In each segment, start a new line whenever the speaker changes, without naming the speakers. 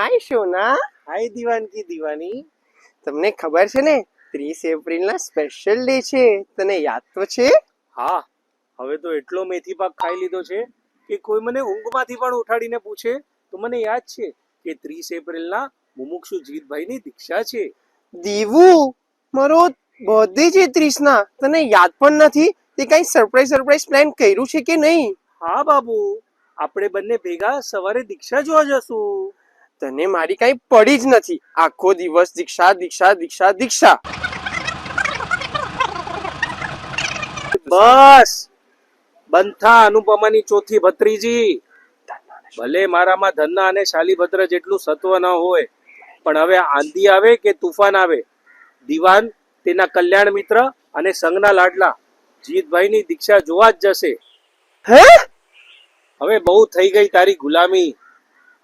હાય સોના.
હાય દીવાન કી દીવાની.
તમને ખબર છે ને 30 એપ્રિલના સ્પેશિયલ ડે છે, તને યાદ તો છે?
હા, હવે તો એટલો મેથી પાક ખાઈ લીધો છે કે કોઈ મને ઊંઘમાંથી પણ ઉઠાડીને પૂછે તો મને યાદ છે કે 30 એપ્રિલના મુમુક્ષુ જીતભાઈની દીક્ષા છે.
દીવું, મારો બર્થડે છે 30 ના, તને યાદ પણ નથી? તે કઈ સરપ્રાઈઝ પ્લાન કર્યું છે કે નહીં?
હા બાબુ, આપણે બંને ભેગા સવારે દીક્ષા જોવા જશું.
તને મારી કઈ પડી જ નથી. આખો દિવસ દીક્ષા દીક્ષા દીક્ષા દીક્ષા.
બસ, બંથા અનુપમાની ચોથી ભત્રીજી. ભલે મારામાં ધનના અને શાલીભદ્ર જેટલું સત્વ ન હોય, પણ હવે આંધી આવે કે તુફાન આવે, દીવાન તેના કલ્યાણ મિત્ર અને સંગના લાડલા જીતભાઈની દીક્ષા જોવા જ જશે.
હે?
હવે બહુ થઈ ગઈ તારી ગુલામી.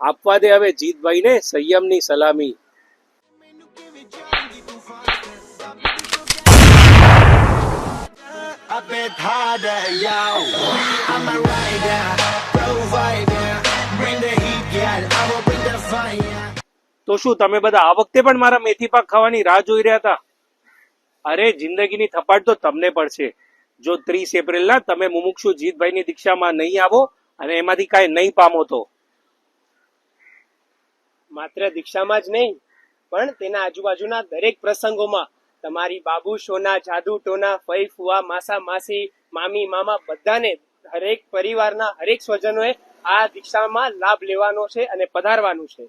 આપવા દે હવે જીતભાઈને સંયમની સલામી. તો શું તમે બધા આ વખતે પણ મારા મેથી પાક ખાવાની રાહ જોઈ રહ્યા હતા? અરે, જિંદગીની થપાટ તો તમને પડશે જો 30 એપ્રિલના તમે મુમુક્ષુ જીતભાઈની દીક્ષામાં નહીં આવો અને એમાંથી કાંઈ નહીં પામો તો.
માત્ર દીક્ષામાં જ નહીં, પણ તેના આજુબાજુના દરેક પ્રસંગોમાં તમારી બાબુ સોના, જાદુ ટોના, ફઈ ફુવા, માસા માસી, મામી મામા બધાને, હરેક પરિવારના હરેક સ્વજનોએ આ દીક્ષામાં લાભ લેવાનો છે અને પધારવાનું છે.